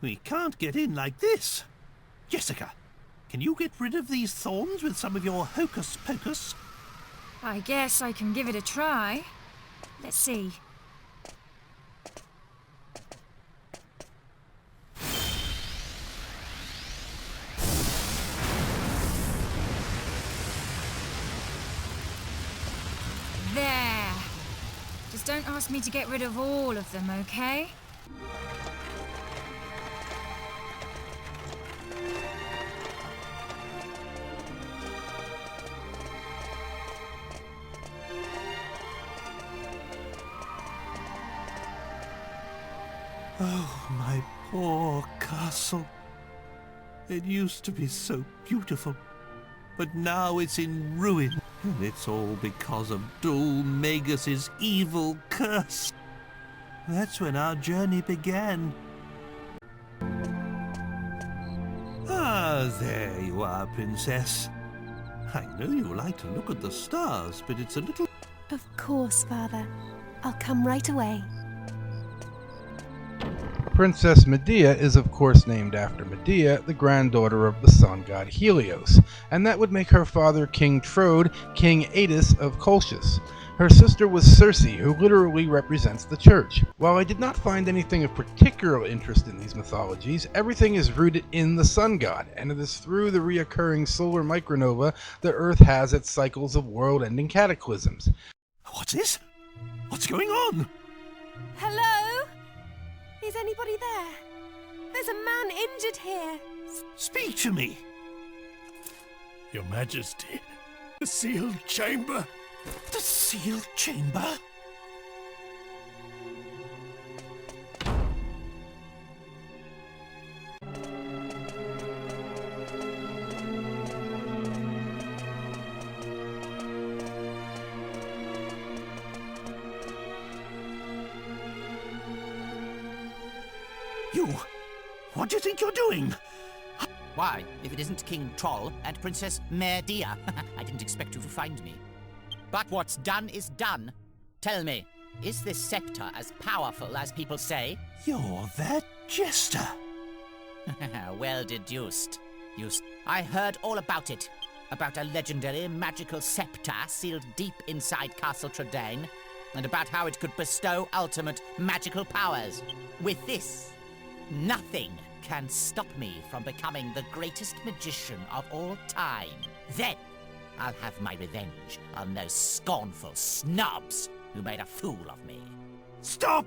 We can't get in like this. Jessica, can you get rid of these thorns with some of your hocus pocus? I guess I can give it a try. Let's see. There. Just don't ask me to get rid of all of them, okay? Oh, my poor castle. It used to be so beautiful, but now it's in ruin, and it's all because of Dhoulmagus' evil curse. That's when our journey began. Ah, there you are, Princess. I know you like to look at the stars, but it's a little... Of course, Father. I'll come right away. Princess Medea is of course named after Medea, the granddaughter of the Sun God Helios, and that would make her father King Trode, King Aeetes of Colcis. Her sister was Circe, who literally represents the church. While I did not find anything of particular interest in these mythologies, everything is rooted in the Sun God, and it is through the reoccurring Solar Micronova that Earth has its cycles of world-ending cataclysms. What's this? What's going on? Hello? Is anybody there? There's a man injured here. Speak to me. Your Majesty, the sealed chamber. The sealed chamber? You! What do you think you're doing? Why, if it isn't King Troll and Princess Medea, I didn't expect you to find me. But what's done is done. Tell me, is this scepter as powerful as people say? You're that jester. Well deduced. I heard all about it. About a legendary magical scepter sealed deep inside Castle Trode, and about how it could bestow ultimate magical powers. With this, nothing can stop me from becoming the greatest magician of all time. Then, I'll have my revenge on those scornful snobs who made a fool of me. Stop!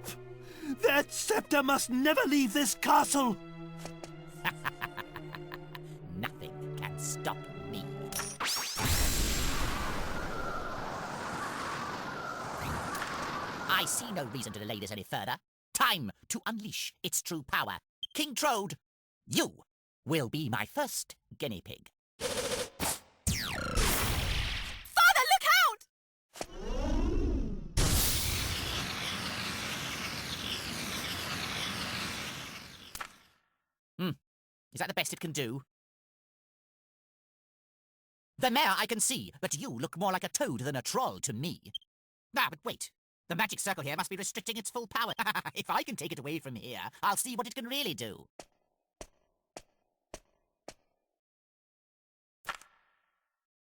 That scepter must never leave this castle! Nothing can stop me. I see no reason to delay this any further. Time to unleash its true power. King Trode, you will be my first guinea pig. Father, look out! Is that the best it can do? The mayor I can see, but you look more like a toad than a troll to me. Ah, but wait. The magic circle here must be restricting its full power. If I can take it away from here, I'll see what it can really do.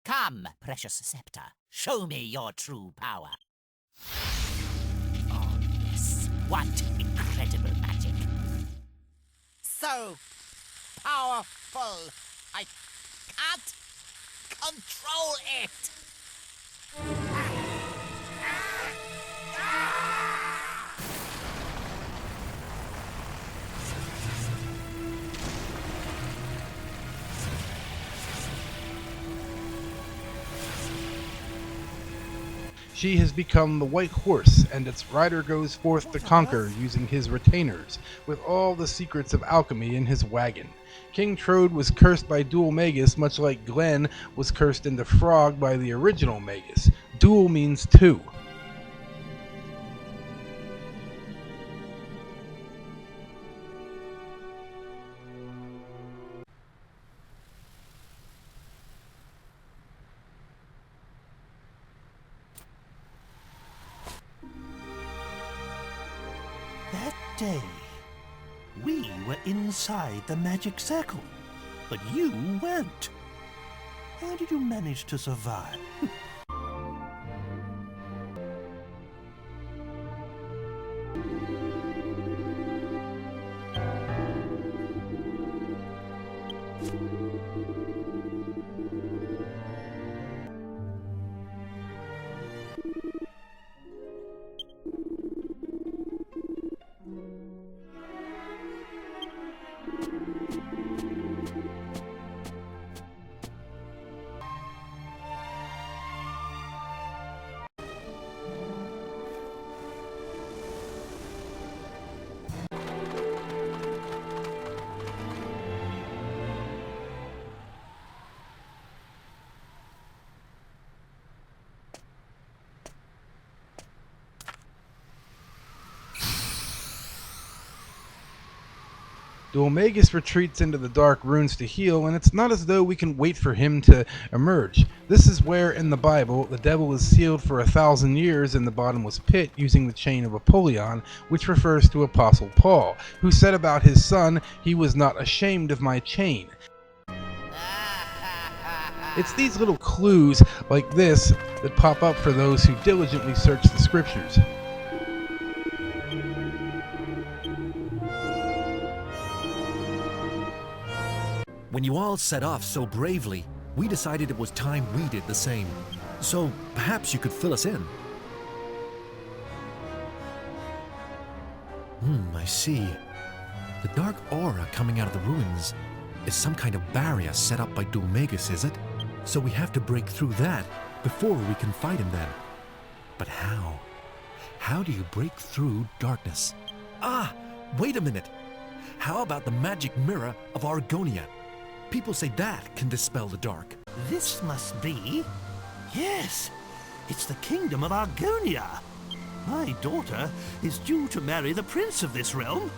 Come, precious scepter. Show me your true power. Oh, yes. What incredible magic. So powerful. I can't control it. She has become the white horse, and its rider goes forth to conquer using his retainers, with all the secrets of alchemy in his wagon. King Trode was cursed by Dhoulmagus, much like Glenn was cursed into frog by the original Magus. Dhoul means two. That day, we were inside the magic circle, but you weren't. How did you manage to survive? Dhoulmagus retreats into the dark runes to heal, and it's not as though we can wait for him to emerge. This is where, in the Bible, the devil is sealed for 1,000 years in the bottomless pit using the chain of Apollyon, which refers to Apostle Paul, who said about his son, "He was not ashamed of my chain." It's these little clues like this that pop up for those who diligently search the scriptures. When you all set off so bravely, we decided it was time we did the same. So perhaps you could fill us in. I see. The dark aura coming out of the ruins is some kind of barrier set up by Dhoulmagus, is it? So we have to break through that before we can fight him then. But how? How do you break through darkness? Ah, wait a minute. How about the magic mirror of Argonia? People say that can dispel the dark. This must be... Yes, it's the kingdom of Argonia. My daughter is due to marry the prince of this realm.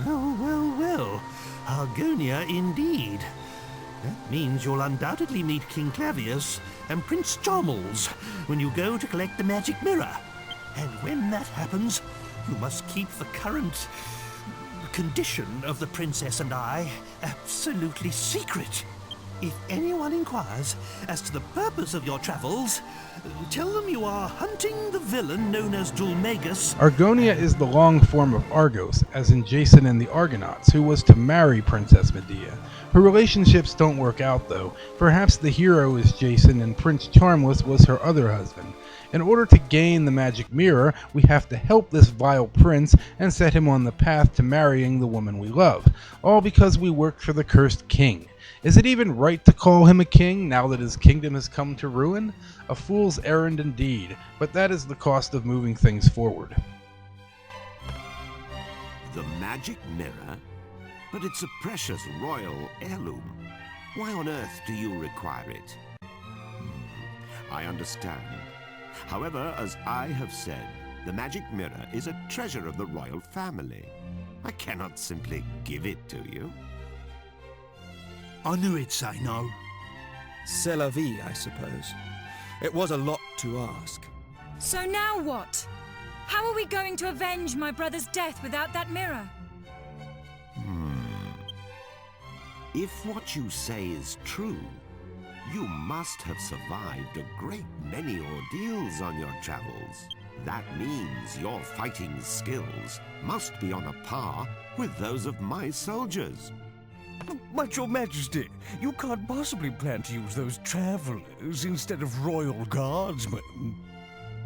Well, Argonia indeed. That means you'll undoubtedly meet King Clavius and Prince Charmles when you go to collect the magic mirror. And when that happens, you must keep the current condition of the princess and I absolutely secret. If anyone inquires as to the purpose of your travels, tell them you are hunting the villain known as Dhoulmagus. Argonia is the long form of Argos, as in Jason and the Argonauts, who was to marry Princess Medea. Her relationships don't work out though. Perhaps the hero is Jason and Prince Charmless was her other husband. In order to gain the magic mirror, we have to help this vile prince and set him on the path to marrying the woman we love, all because we worked for the cursed king. Is it even right to call him a king now that his kingdom has come to ruin? A fool's errand indeed, but that is the cost of moving things forward. The magic mirror? But it's a precious royal heirloom. Why on earth do you require it? I understand. However, as I have said, the magic mirror is a treasure of the royal family. I cannot simply give it to you. I knew he'd say no. C'est la vie, I suppose. It was a lot to ask. So now what? How are we going to avenge my brother's death without that mirror? If what you say is true, you must have survived a great many ordeals on your travels. That means your fighting skills must be on a par with those of my soldiers. But your majesty, you can't possibly plan to use those travelers instead of royal guardsmen.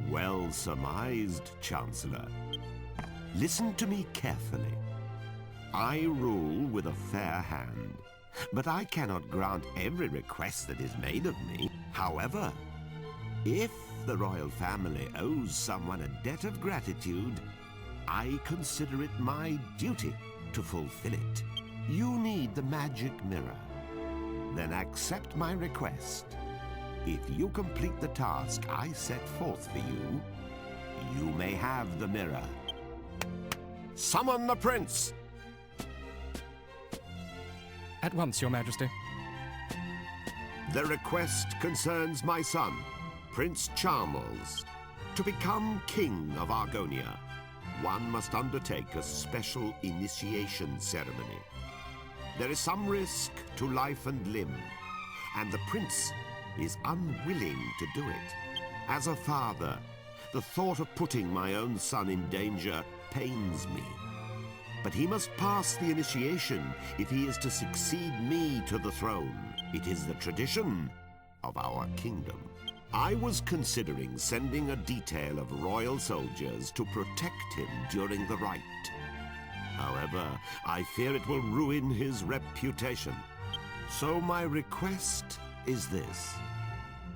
Well surmised, Chancellor. Listen to me carefully. I rule with a fair hand, but I cannot grant every request that is made of me. However, if the royal family owes someone a debt of gratitude, I consider it my duty to fulfill it. You need the magic mirror. Then accept my request. If you complete the task I set forth for you, you may have the mirror. Summon the prince! At once, Your Majesty. The request concerns my son, Prince Charmles, to become King of Argonia. one must undertake a special initiation ceremony. There is some risk to life and limb, and the prince is unwilling to do it. As a father, the thought of putting my own son in danger pains me. But he must pass the initiation if he is to succeed me to the throne. It is the tradition of our kingdom. I was considering sending a detail of royal soldiers to protect him during the rite. However, I fear it will ruin his reputation. So my request is this.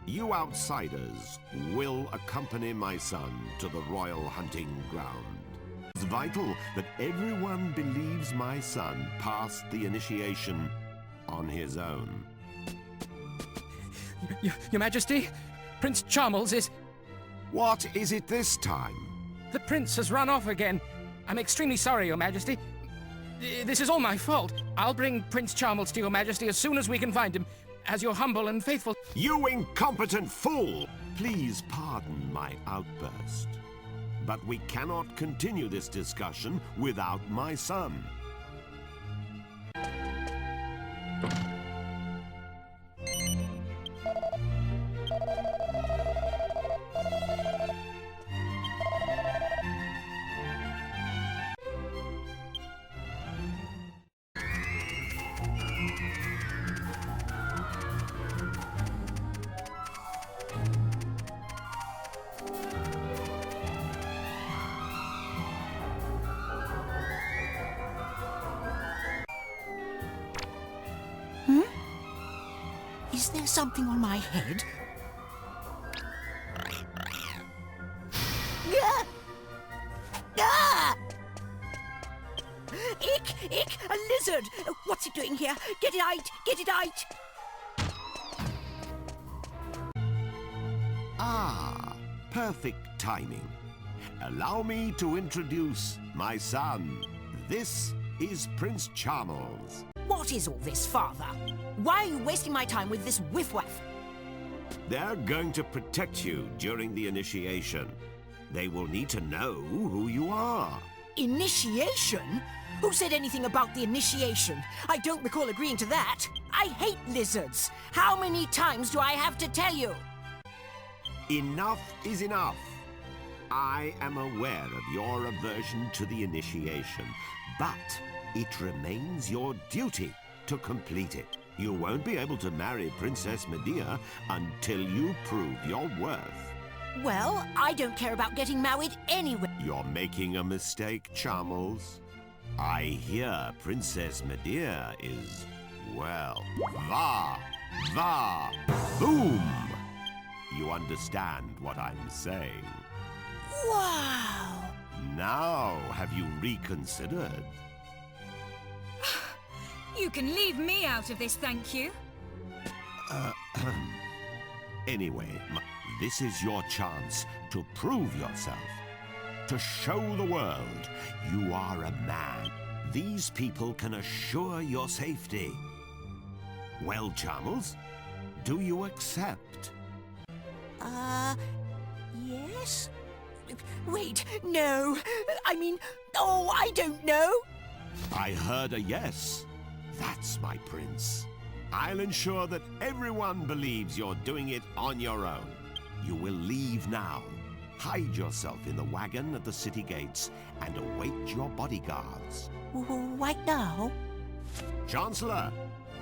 You outsiders will accompany my son to the royal hunting ground. It's vital that everyone believes my son passed the initiation on his own. Your Majesty, Prince Charmles is... What is it this time? The prince has run off again. I'm extremely sorry, Your Majesty. This is all my fault. I'll bring Prince Charmles to Your Majesty as soon as we can find him, as your humble and faithful... You incompetent fool! Please pardon my outburst. But we cannot continue this discussion without my son. Is there something on my head? Ick! A lizard! What's it doing here? Get it out! Get it out! Ah, perfect timing. Allow me to introduce my son. This is Prince Charmles. What is all this, Father? Why are you wasting my time with this whiff-waff? They're going to protect you during the initiation. They will need to know who you are. Initiation? Who said anything about the initiation? I don't recall agreeing to that. I hate lizards. How many times do I have to tell you? Enough is enough. I am aware of your aversion to the initiation, but it remains your duty to complete it. You won't be able to marry Princess Medea until you prove your worth. Well, I don't care about getting married anyway. You're making a mistake, Charmles. I hear Princess Medea is, well, boom! You understand what I'm saying. Wow! Now, have you reconsidered? You can leave me out of this, thank you. Anyway, this is your chance to prove yourself. To show the world you are a man. These people can assure your safety. Well, Charmles, do you accept? Yes? Wait, no. I mean, oh, I don't know. I heard a yes. That's my prince. I'll ensure that everyone believes you're doing it on your own. You will leave now. Hide yourself in the wagon at the city gates and await your bodyguards. Right now? Chancellor,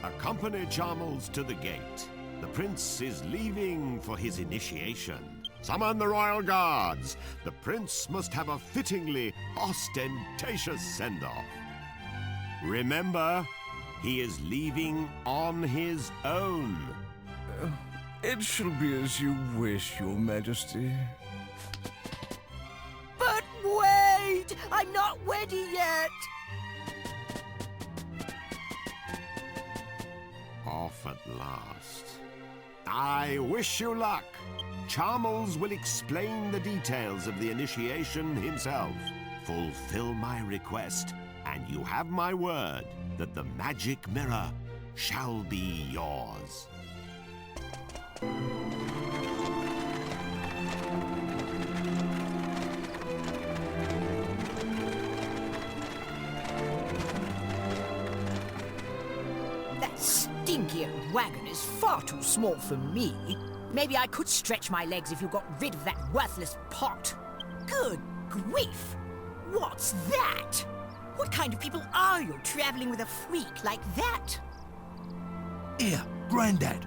accompany Charmles to the gate. The prince is leaving for his initiation. Summon the royal guards. The prince must have a fittingly ostentatious send-off. Remember, he is leaving on his own. It shall be as you wish, Your Majesty. But wait! I'm not ready yet! Off at last. I wish you luck. Charmles will explain the details of the initiation himself. Fulfill my request, and you have my word that the magic mirror shall be yours. wagon is far too small for me. Maybe I could stretch my legs if you got rid of that worthless pot. Good grief! What's that? What kind of people are you traveling with a freak like that? Here, Grandad.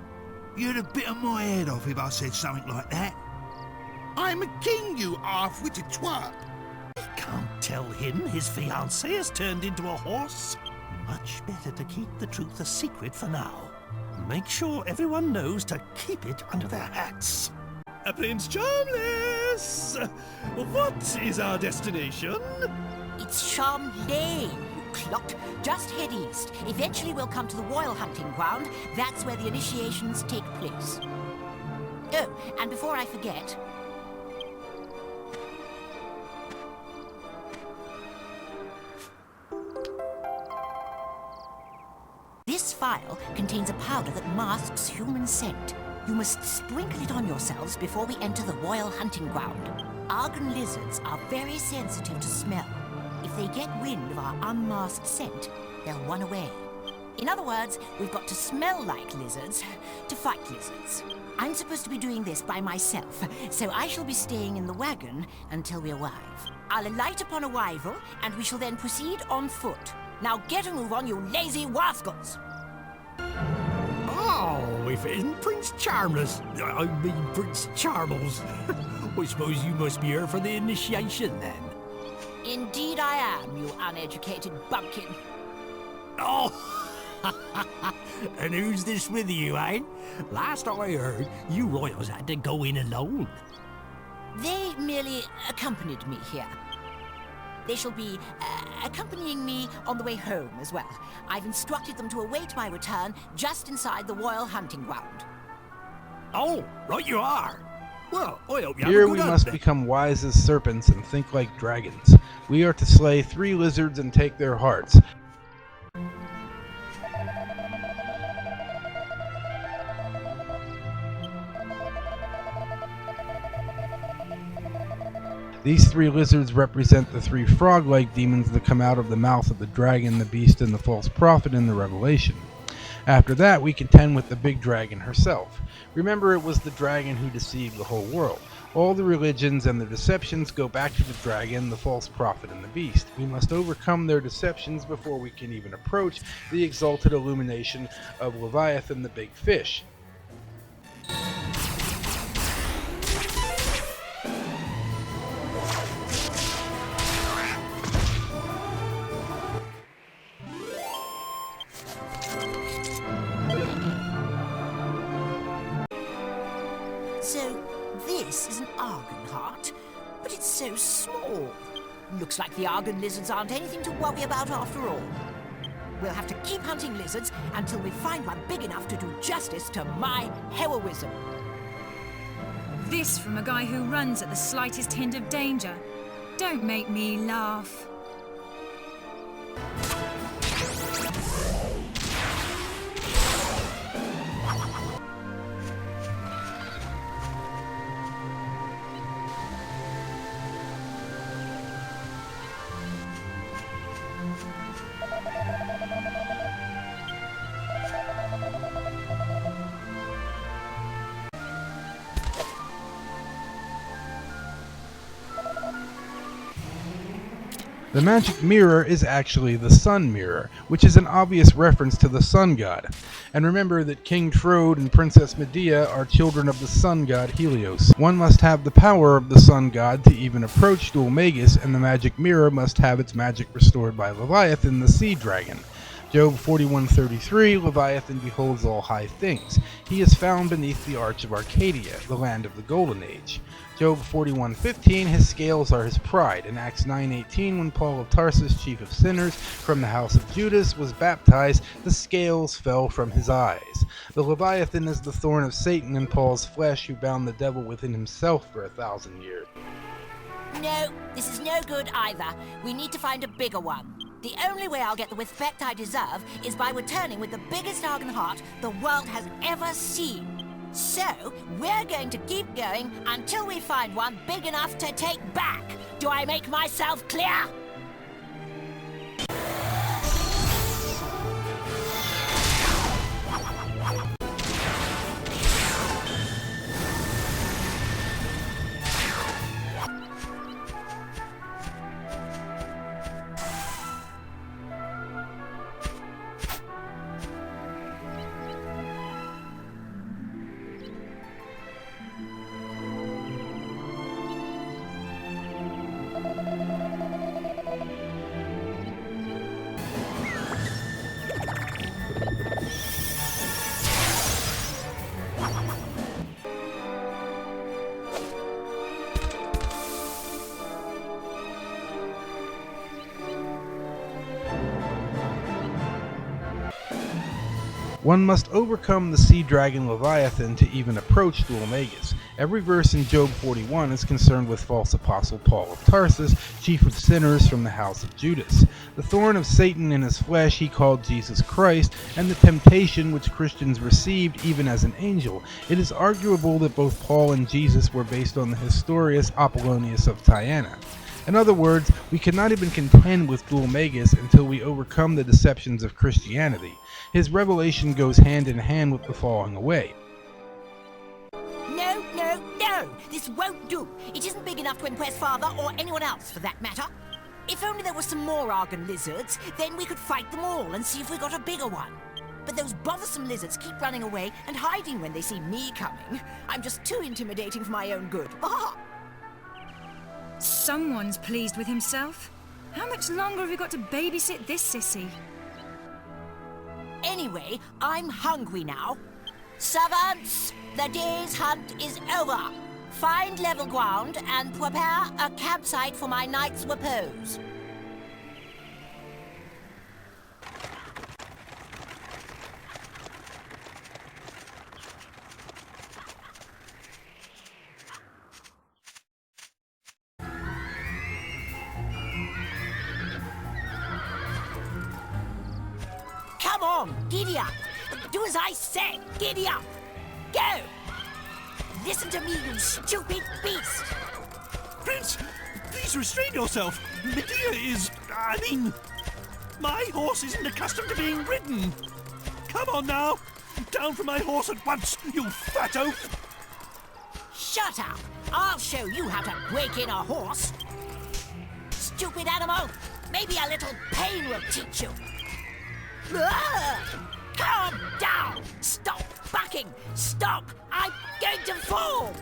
You'd have bitten my head off if I said something like that. I'm a king, you half-witted twat. Can't tell him his fiancée has turned into a horse. Much better to keep the truth a secret for now. Make sure everyone knows to keep it under their hats. Prince Charmless! What is our destination? It's Charm Lane, you clot. Just head east. Eventually we'll come to the royal hunting ground. That's where the initiations take place. Oh, and before I forget... This vial contains a powder that masks human scent. You must sprinkle it on yourselves before we enter the royal hunting ground. Argon lizards are very sensitive to smell. If they get wind of our unmasked scent, they'll run away. In other words, we've got to smell like lizards to fight lizards. I'm supposed to be doing this by myself, so I shall be staying in the wagon until we arrive. I'll alight upon arrival, and we shall then proceed on foot. Now get a move on, you lazy rascals! Oh, if it isn't Prince Charmless, I mean Prince Charmles. I suppose you must be here for the initiation, then. Indeed I am, you uneducated bumpkin. Oh! And who's this with you, eh? Last I heard, you royals had to go in alone. They merely accompanied me here. They shall be accompanying me on the way home as well. I've instructed them to await my return just inside the royal hunting ground. Oh, right you are. Well, I hope you have Here a good we hunt, must then. become wise as serpents and think like dragons. We are to slay 3 lizards and take their hearts. These 3 lizards represent the 3 frog-like demons that come out of the mouth of the dragon, the beast, and the false prophet in the Revelation. After that, we contend with the big dragon herself. Remember, it was the dragon who deceived the whole world. All the religions and their deceptions go back to the dragon, the false prophet, and the beast. We must overcome their deceptions before we can even approach the exalted illumination of Leviathan, the big fish. So, this is an Argon heart, but it's so small. Looks like the Argon lizards aren't anything to worry about after all. We'll have to keep hunting lizards until we find one big enough to do justice to my heroism. This from a guy who runs at the slightest hint of danger. Don't make me laugh. The magic mirror is actually the sun mirror, which is an obvious reference to the sun god. And remember that King Trode and Princess Medea are children of the Sun God Helios. One must have the power of the sun god to even approach Dhoulmagus, and the magic mirror must have its magic restored by Leviathan, the sea dragon. Job 41:33, Leviathan beholds all high things. He is found beneath the arch of Arcadia, the land of the Golden Age. Job 41:15, his scales are his pride. In Acts 9:18, when Paul of Tarsus, chief of sinners from the house of Judas, was baptized, the scales fell from his eyes. The Leviathan is the thorn of Satan in Paul's flesh, who bound the devil within himself for 1,000 years. No, this is no good either. We need to find a bigger one. The only way I'll get the respect I deserve is by returning with the biggest Argon heart the world has ever seen. So, we're going to keep going until we find one big enough to take back. Do I make myself clear? One must overcome the sea dragon Leviathan to even approach Dhoulmagus. Every verse in Job 41 is concerned with false apostle Paul of Tarsus, chief of sinners from the house of Judas. The thorn of Satan in his flesh he called Jesus Christ, and the temptation which Christians received even as an angel. It is arguable that both Paul and Jesus were based on the historious Apollonius of Tyana. In other words, we cannot even contend with Dhoulmagus until we overcome the deceptions of Christianity. His revelation goes hand in hand with the falling away. No, no, no! This won't do! It isn't big enough to impress Father or anyone else, for that matter. If only there were some more Argon lizards, then we could fight them all and see if we got a bigger one. But those bothersome lizards keep running away and hiding when they see me coming. I'm just too intimidating for my own good. Ah! Someone's pleased with himself. How much longer have we got to babysit this sissy? Anyway, I'm hungry now. Servants, the day's hunt is over. Find level ground and prepare a campsite for my night's repose. Come on, giddy up! Do as I say, giddy up! Go! Listen to me, you stupid beast! Prince, please restrain yourself. Medea is... my horse isn't accustomed to being ridden. Come on now. Down from my horse at once, you fat oaf. Shut up! I'll show you how to break in a horse. Stupid animal! Maybe a little pain will teach you. Calm down! Stop bucking! Stop! I'm going to fall!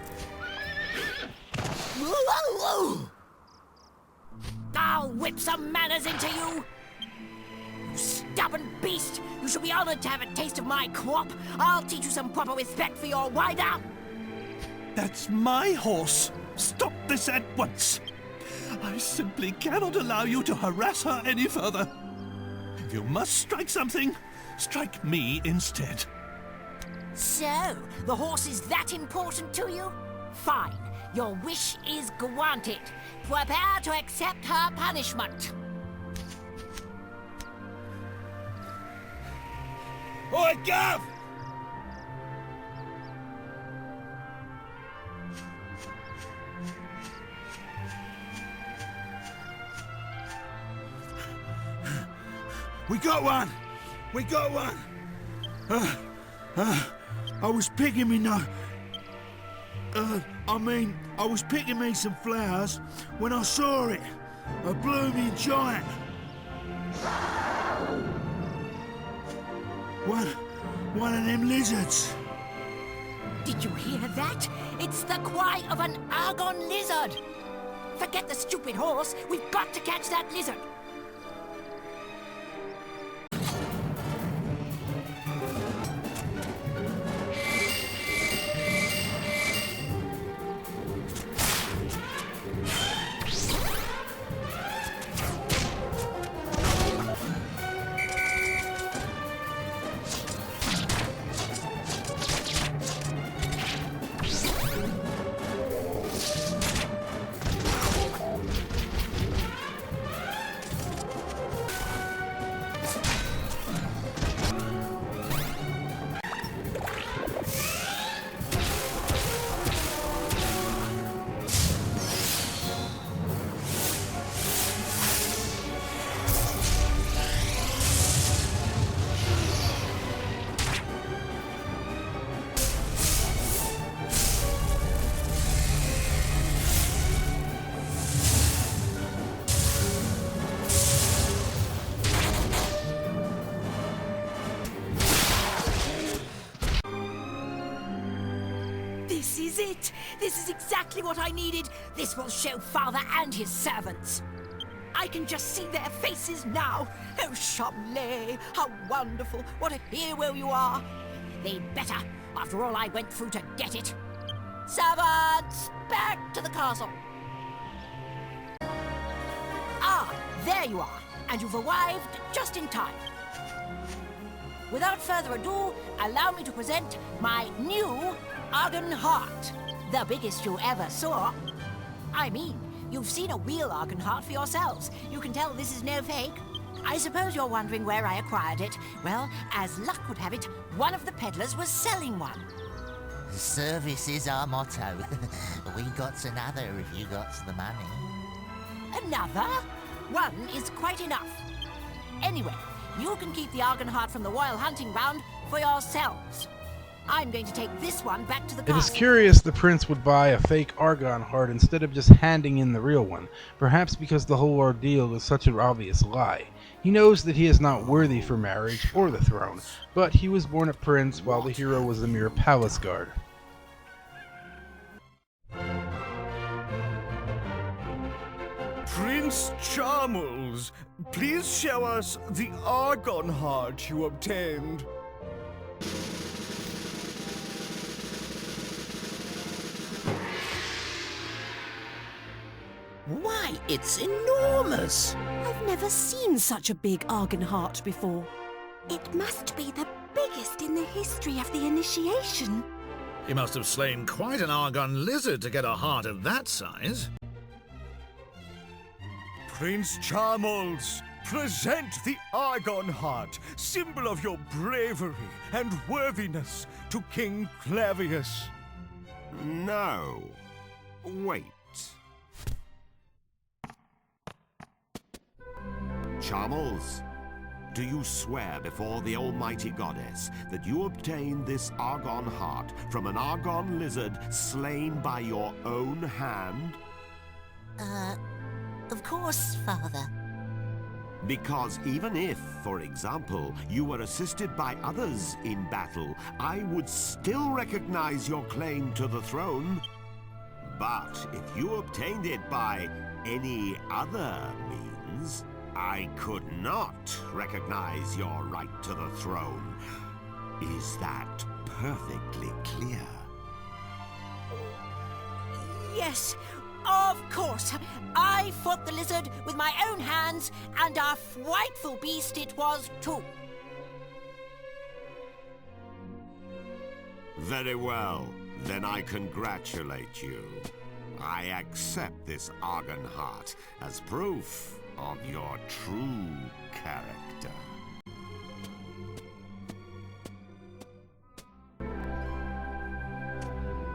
I'll whip some manners into you! You stubborn beast! You should be honored to have a taste of my crop! I'll teach you some proper respect for your rider! That's my horse. Stop this at once. I simply cannot allow you to harass her any further. If you must strike something, strike me instead. So, the horse is that important to you? Fine. Your wish is granted. Prepare to accept her punishment. Oi, Gav! We got one! We got one! I was picking me I was picking me some flowers when I saw it. A blooming giant. One of them lizards. Did you hear that? It's the cry of an Argon lizard! Forget the stupid horse. We've got to catch that lizard. Right! This is exactly what I needed. This will show Father and his servants. I can just see their faces now. Oh, Chamlet, how wonderful. What a hero you are. They'd better, after all I went through to get it. Servants, back to the castle. Ah, there you are. And you've arrived just in time. Without further ado, allow me to present my new Argon Heart. The biggest you ever saw. I mean, you've seen a real Argon Heart for yourselves. You can tell this is no fake. I suppose you're wondering where I acquired it. Well, as luck would have it, one of the peddlers was selling one. Service is our motto. We got another if you got the money. Another? One is quite enough. Anyway, you can keep the Argon Heart from the Royal Hunting Ground for yourselves. I'm going to take this one back to the castle. It is curious the prince would buy a fake Argon heart instead of just handing in the real one, perhaps because the whole ordeal is such an obvious lie. He knows that he is not worthy for marriage or the throne, but he was born a prince while the hero was a mere palace guard. Prince Charmles, please show us the Argon Heart you obtained. Why, it's enormous! I've never seen such a big Argon Heart before. It must be the biggest in the history of the initiation. You must have slain quite an Argon lizard to get a heart of that size. Prince Charmles, present the Argon Heart, symbol of your bravery and worthiness, to King Clavius. No. Wait. Charmles, do you swear before the almighty goddess that you obtained this Argon Heart from an Argon lizard slain by your own hand? Of course, Father. Because even if, for example, you were assisted by others in battle, I would still recognize your claim to the throne. But if you obtained it by any other means, I could not recognize your right to the throne. Is that perfectly clear? Yes, of course. I fought the lizard with my own hands, and a frightful beast it was too. Very well. Then I congratulate you. I accept this Argon Heart as proof of your true character.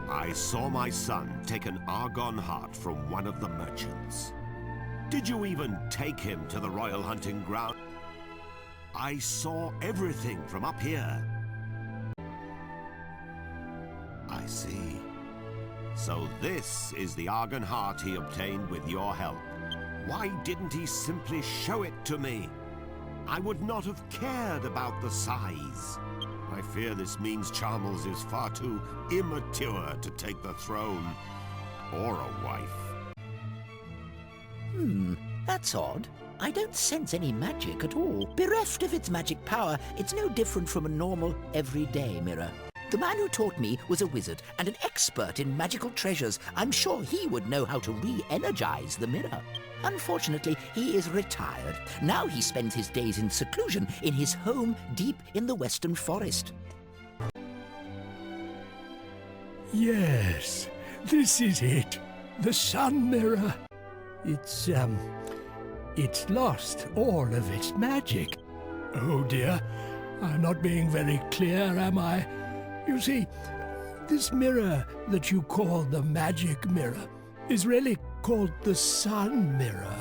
I saw my son take an Argon Heart from one of the merchants. Did you even take him to the Royal Hunting Ground? I saw everything from up here. I see. So this is the Argon Heart he obtained with your help. Why didn't he simply show it to me? I would not have cared about the size. I fear this means Charmles is far too immature to take the throne. Or a wife. That's odd. I don't sense any magic at all. Bereft of its magic power, it's no different from a normal, everyday mirror. The man who taught me was a wizard and an expert in magical treasures. I'm sure he would know how to re-energize the mirror. Unfortunately, he is retired. Now he spends his days in seclusion in his home deep in the Western Forest. Yes, this is it. The sun mirror. It's lost all of its magic. Oh dear, I'm not being very clear, am I? You see, this mirror that you call the magic mirror is really called the sun mirror.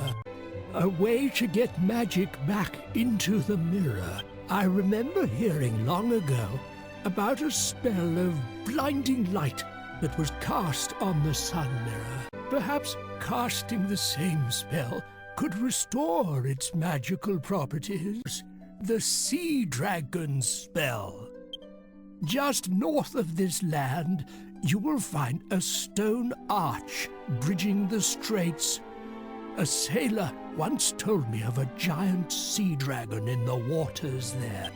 A way to get magic back into the mirror. I remember hearing long ago about a spell of blinding light that was cast on the sun mirror. Perhaps casting the same spell could restore its magical properties. The sea dragon spell. Just north of this land you will find a stone arch bridging the straits. A sailor once told me of a giant sea dragon in the waters there.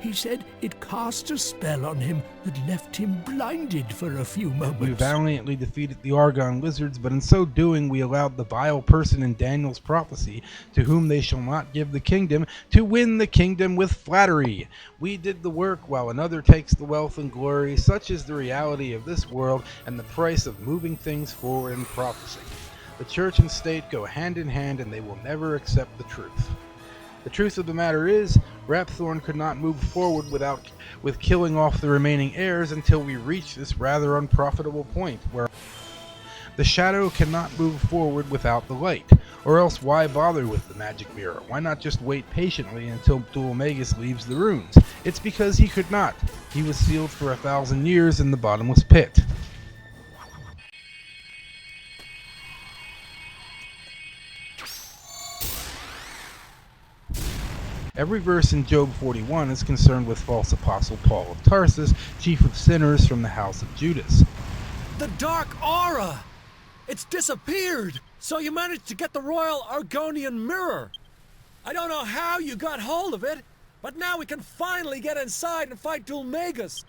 He said it cast a spell on him that left him blinded for a few moments. We valiantly defeated the Argon lizards, but in so doing we allowed the vile person in Daniel's prophecy, to whom they shall not give the kingdom, to win the kingdom with flattery. We did the work while another takes the wealth and glory. Such is the reality of this world and the price of moving things forward in prophecy. The church and state go hand in hand, and they will never accept the truth. The truth of the matter is, Rapthorn could not move forward with killing off the remaining heirs until we reach this rather unprofitable point, where the shadow cannot move forward without the light. Or else why bother with the magic mirror? Why not just wait patiently until Dhoulmagus leaves the runes? It's because he could not. He was sealed for 1,000 years in the bottomless pit. Every verse in Job 41 is concerned with false apostle Paul of Tarsus, chief of sinners from the house of Judas. The dark aura! It's disappeared! So you managed to get the royal Argonian mirror! I don't know how you got hold of it, but now we can finally get inside and fight Dhoulmagus!